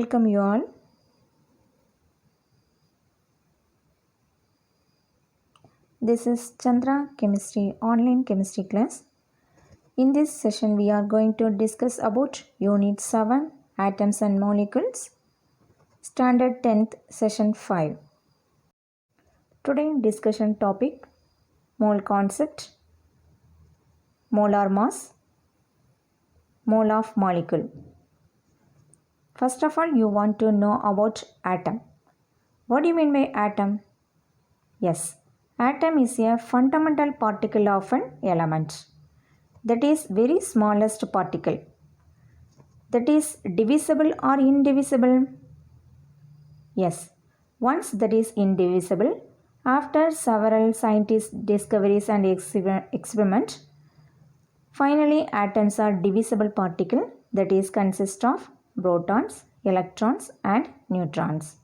welcome you all. This is Chandra Chemistry online chemistry class. In this session we are going to discuss about Unit 7 Atoms and Molecules, Standard 10th Session 5. Today discussion topic: mole concept, molar mass, mole of molecule. First of all, you want to know about atom. What do you mean by atom? Yes, atom is a fundamental particle of an element. That is very smallest particle. That is divisible or indivisible? Yes, once that is indivisible, after several scientists' discoveries and experiment, finally atoms are divisible particle that is consist of protons, electrons and neutrons.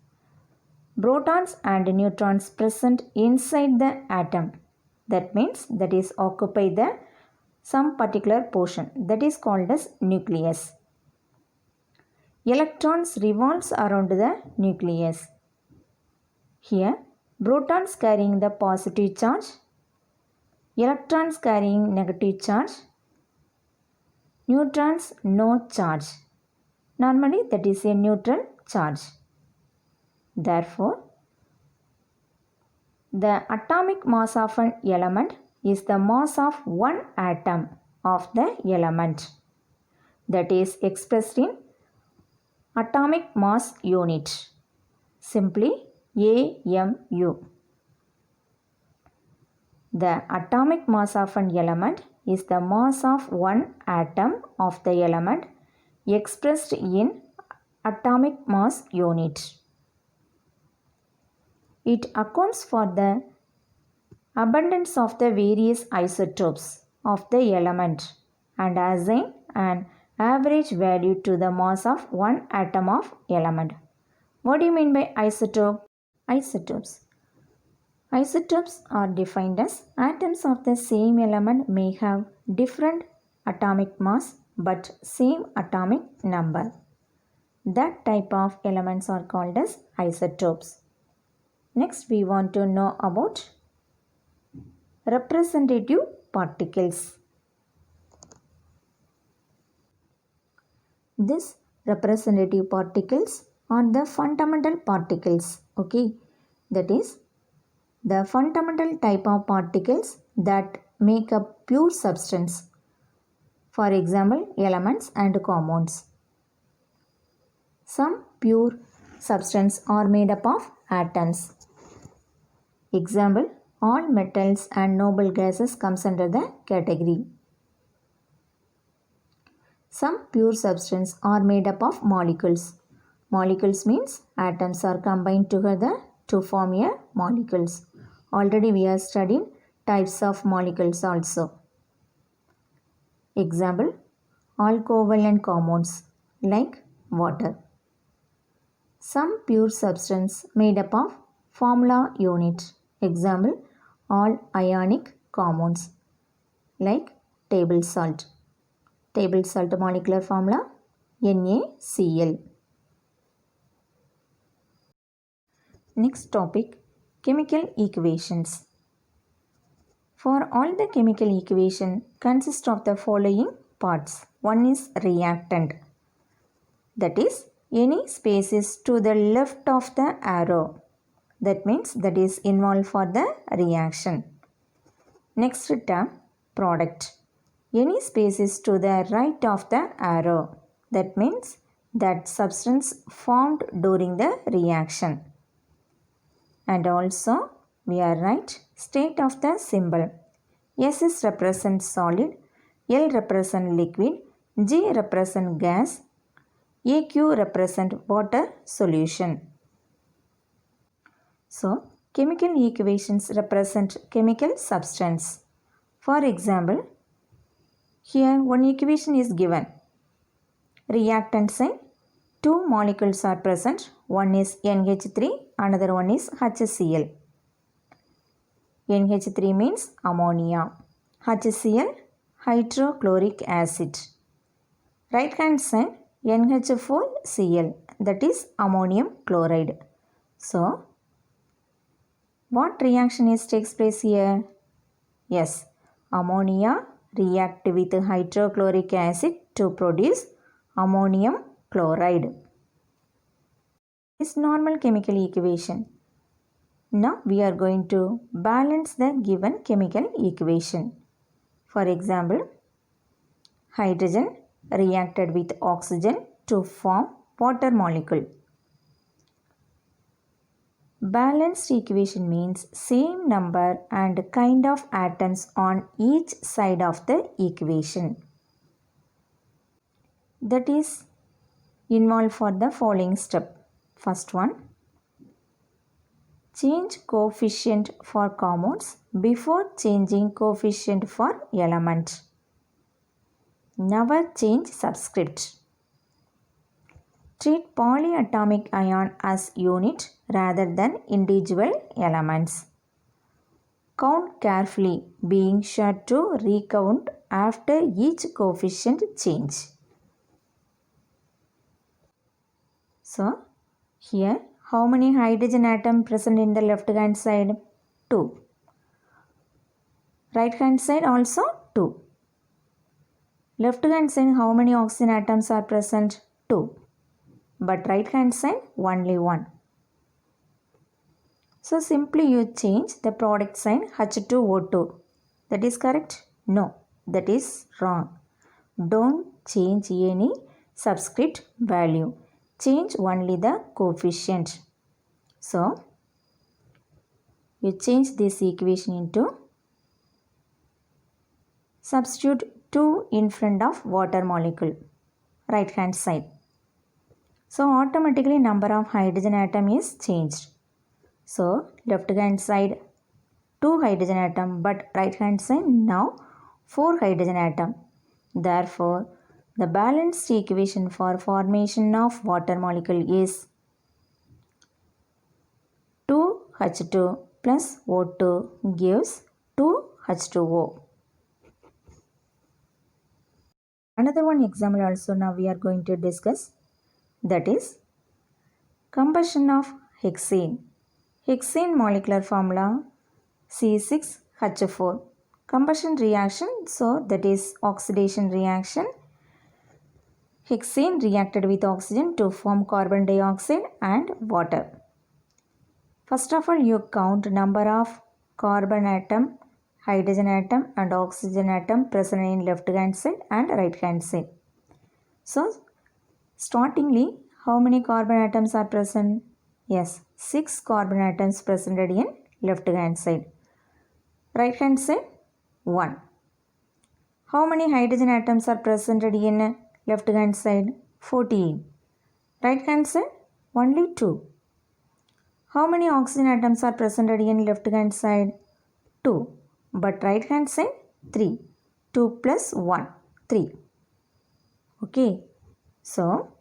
Protons and neutrons present inside the atom. That means that is occupy the some particular portion that is called as nucleus. Electrons revolves around the nucleus. Here protons carrying the positive charge, electrons carrying negative charge, neutrons no charge. Normally that is a neutral charge. Therefore, the atomic mass of an element is the mass of one atom of the element. That is expressed in atomic mass unit. Simply AMU. The atomic mass of an element is the mass of one atom of the element expressed in atomic mass unit. It accounts for the abundance of the various isotopes of the element and assign an average value to the mass of one atom of element. What do you mean by isotope? Isotopes. Isotopes are defined as atoms of the same element may have different atomic mass but same atomic number. That type of elements are called as isotopes. Next, we want to know about representative particles. These representative particles are the fundamental particles. Okay, that is the fundamental type of particles that make up pure substance. For example, elements and compounds. Some pure substance are made up of atoms. Example, all metals and noble gases comes under the category. Some pure substance are made up of molecules. Molecules means atoms are combined together to form a molecules. Already we are studying types of molecules also. Example, all covalent compounds like water. Some pure substance made up of formula unit. Example, all ionic compounds like table salt. Table salt molecular formula NaCl. Next topic, chemical equations. For all the chemical equation consist of the following parts. One is reactant. That is any spaces to the left of the arrow. That means that is involved for the reaction. Next term, product. Any spaces to the right of the arrow. That means that substance formed during the reaction. And also we are right state of the symbol. S is represent solid, L represent liquid, G represent gas, AQ represent water solution. So, chemical equations represent chemical substance. For example, here one equation is given. Reactant sign, two molecules are present. One is NH3, another one is HCl. NH3 means ammonia. HCl, hydrochloric acid. Right hand side, NH4Cl, that is ammonium chloride. So what reaction takes place here? Yes, ammonia react with hydrochloric acid to produce ammonium chloride. This normal chemical equation. Now we are going to balance the given chemical equation. For example, hydrogen reacted with oxygen to form water molecule. Balanced equation means same number and kind of atoms on each side of the equation. That is involved for the following step. First one, change coefficient for compounds before changing coefficient for element. Never change subscript. Treat polyatomic ion as unit rather than individual elements. Count carefully, being sure to recount after each coefficient change. So, here how many hydrogen atoms present in the left hand side? 2. Right hand side also 2. Left hand side how many oxygen atoms are present? 2. But right hand side only 1. So simply you change the product sign H2O2. That is correct? No, that is wrong. Don't change any subscript value. Change only the coefficient. So you change this equation into substitute 2 in front of water molecule, right hand side. So automatically number of hydrogen atom is changed. So left hand side 2 hydrogen atom, but right hand side now 4 hydrogen atom. Therefore, the balanced equation for formation of water molecule is 2H2 plus O2 gives 2H2O. Another one example also now we are going to discuss, that is combustion of hexane. Hexane molecular formula C6H4. Combustion reaction, so that is oxidation reaction. Hexane reacted with oxygen to form carbon dioxide and water. First of all, you count number of carbon atom, hydrogen atom and oxygen atom present in left hand side and right hand side. So, startingly, how many carbon atoms are present? Yes, 6 carbon atoms presented in left hand side. Right hand side, 1. How many hydrogen atoms are presented in left hand side? 14. Right hand side, only 2. How many oxygen atoms are presented in left hand side? 2. But right hand side, 3. 2 plus 1, 3. Okay. So,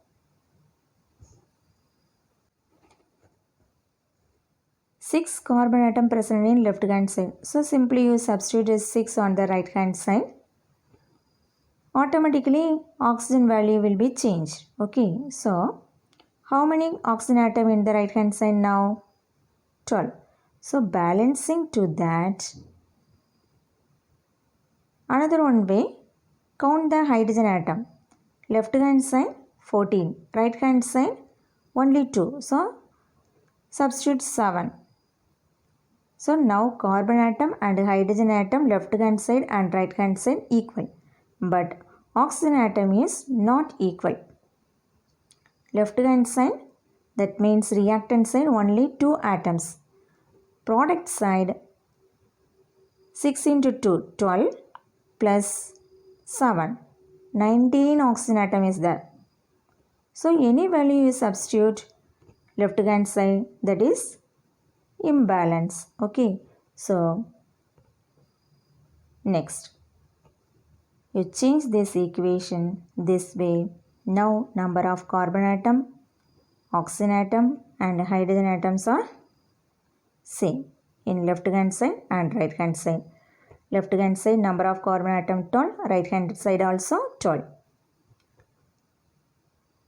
six carbon atom present in left hand side. So, simply you substitute 6 on the right hand side. Automatically, oxygen value will be changed. Okay. So, how many oxygen atom in the right hand side now? 12. So, balancing to that, another one way, count the hydrogen atom. Left hand side 14, right hand side only 2. So, substitute 7. So, now carbon atom and hydrogen atom left hand side and right hand side equal. But oxygen atom is not equal. Left hand side, that means reactant side only 2 atoms. Product side 6 into 2, 12 plus 7, 19 oxygen atom is there. So any value you substitute left hand side, that is imbalance. Okay. So next, you change this equation this way. Now number of carbon atom, oxygen atom and hydrogen atoms are same in left hand side and right hand side. Left hand side number of carbon atom 12, right hand side also 12.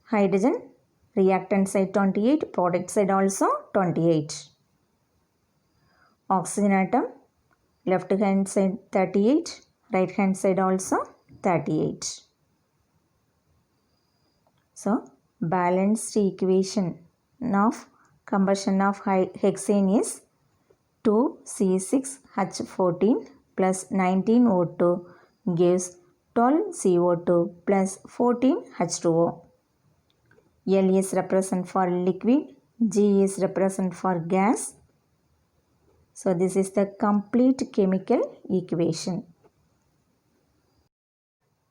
Hydrogen Reactant side 28, product side also 28. Oxygen atom, left hand side 38, right hand side also 38. So, balanced equation of combustion of hexane is 2C6H14 plus 19O2 gives 12CO2 plus 14H2O. L is represent for liquid, G is represent for gas. So this is the complete chemical equation.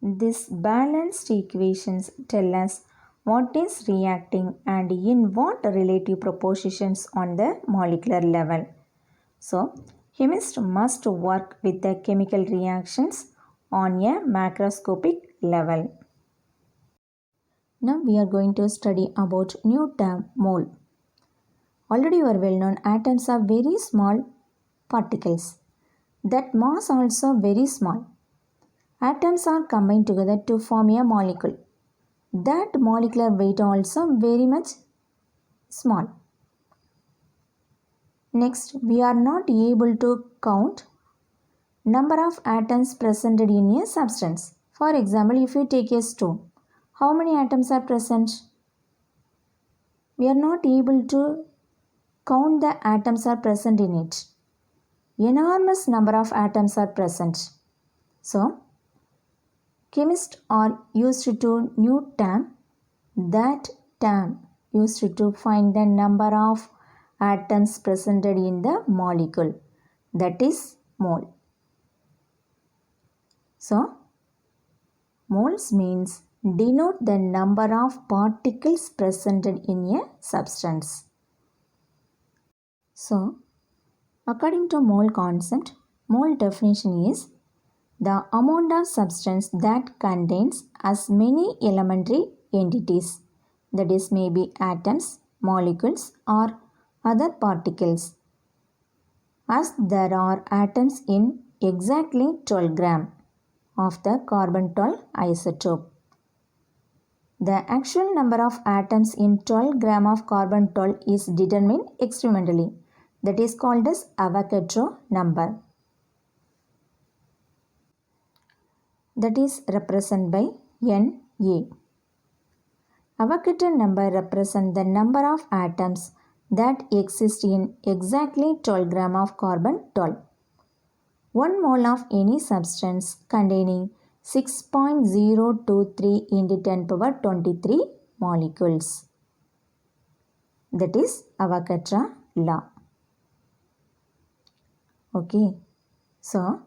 These balanced equations tell us what is reacting and in what relative proportions on the molecular level. So, chemists must work with the chemical reactions on a macroscopic level. Now we are going to study about new term mole. Already you are well known atoms are very small particles. That mass also very small. Atoms are combined together to form a molecule. That molecular weight also very much small. Next, we are not able to count number of atoms present in a substance. For example, if you take a stone, how many atoms are present? We are not able to count the atoms are present in it. Enormous number of atoms are present. So, chemists are used to new term. That term used to find the number of atoms presented in the molecule. That is mole. So, moles means denote the number of particles presented in a substance. So, according to mole concept, mole definition is the amount of substance that contains as many elementary entities, that is may be atoms, molecules or other particles, as there are atoms in exactly 12 gram of the carbon-12 isotope. The actual number of atoms in 12 gram of carbon-12 is determined experimentally. That is called as Avogadro number. That is represented by Na. Avogadro number represents the number of atoms that exist in exactly 12 gram of carbon-12. 1 mole of any substance containing 6.023 into 10 power 23 molecules. That is Avogadro law. Okay. So,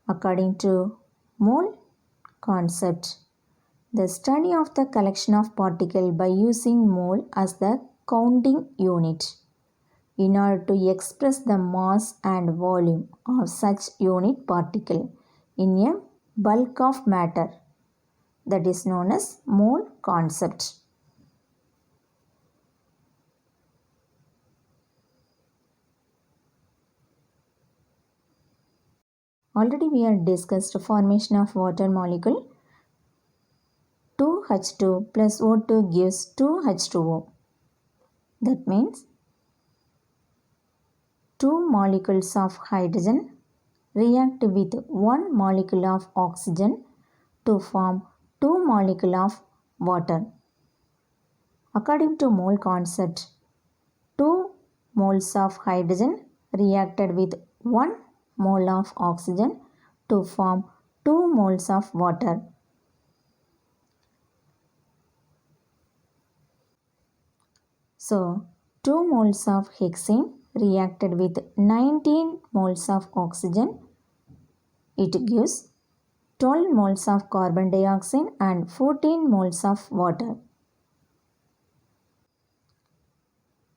according to mole concept, the study of the collection of particles by using mole as the counting unit in order to express the mass and volume of such unit particle in a bulk of matter, that is known as mole concept. Already we have discussed formation of water molecule. 2H2 plus O2 gives 2H2O. That means 2 molecules of hydrogen react with 1 molecule of oxygen to form 2 molecules of water. According to mole concept, 2 moles of hydrogen reacted with 1 mole of oxygen to form 2 moles of water. So, 2 moles of hexane reacted with 19 moles of oxygen. It gives 12 moles of carbon dioxide and 14 moles of water.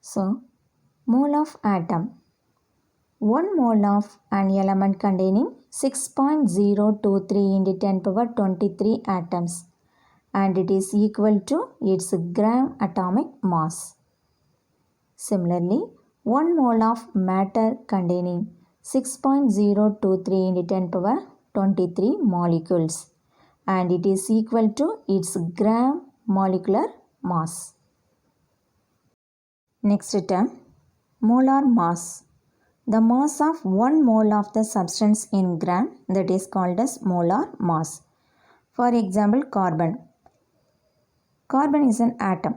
So, mole of atom. 1 mole of an element containing 6.023 into 10 power 23 atoms, and it is equal to its gram atomic mass. Similarly, 1 mole of matter containing 6.023 into 10 power 23 molecules, and it is equal to its gram molecular mass. Next term, molar mass. The mass of 1 mole of the substance in gram, that is called as molar mass. For example, carbon. Carbon is an atom.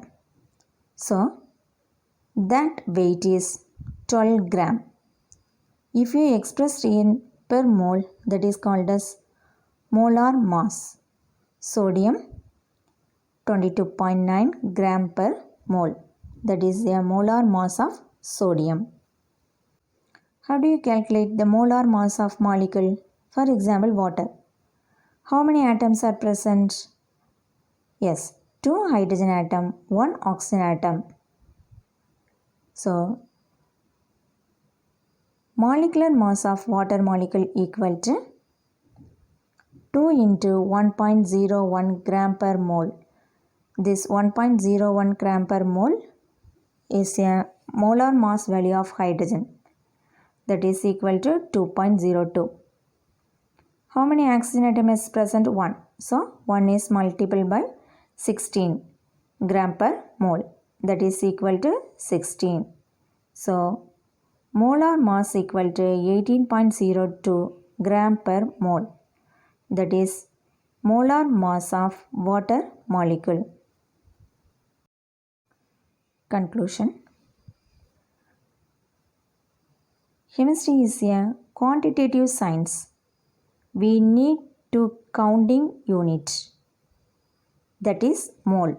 So, that weight is 12 gram. If you express in per mole, that is called as molar mass. Sodium 22.9 gram per mole. That is the molar mass of sodium. How do you calculate the molar mass of molecule? For example, water. How many atoms are present? Yes, 2 hydrogen atom, 1 oxygen atom. So, molecular mass of water molecule equal to 2 into 1.01 gram per mole. This 1.01 gram per mole is a molar mass value of hydrogen, that is equal to 2.02. How many oxygen atom is present? 1. So 1 is multiplied by 16 gram per mole, that is equal to 16. So molar mass equal to 18.02 gram per mole, that is molar mass of water molecule. Conclusion. Chemistry is a quantitative science. We need to counting unit, that is mole.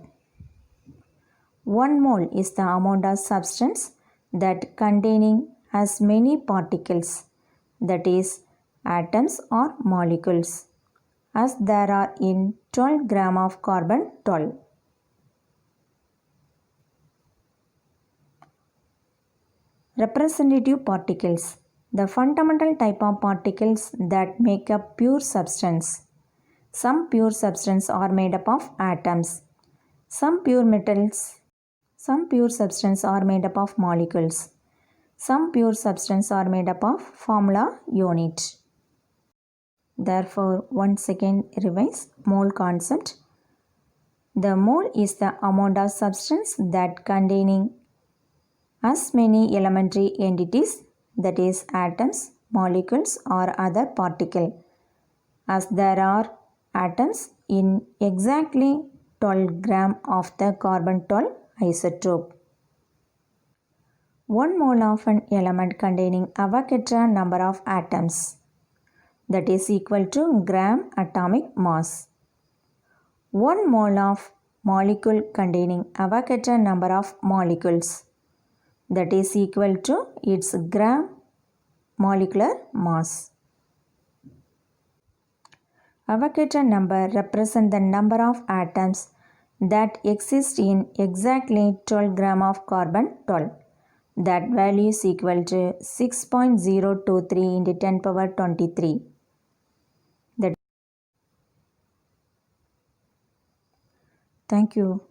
1 mole is the amount of substance that containing as many particles, that is atoms or molecules, as there are in 12 gram of carbon 12. Representative particles. The fundamental type of particles that make up pure substance. Some pure substance are made up of atoms. Some pure substance are made up of molecules. Some pure substance are made up of formula unit. Therefore, once again revise mole concept. The mole is the amount of substance that containing as many elementary entities, that is atoms, molecules or other particle, as there are atoms in exactly 12 gram of the carbon 12 isotope. 1 mole of an element containing Avogadro number of atoms, that is equal to gram atomic mass. 1 mole of molecule containing Avogadro number of molecules, that is equal to its gram molecular mass. Avogadro number represents the number of atoms that exist in exactly 12 gram of carbon 12. That value is equal to 6.023 into 10 power 23. Thank you.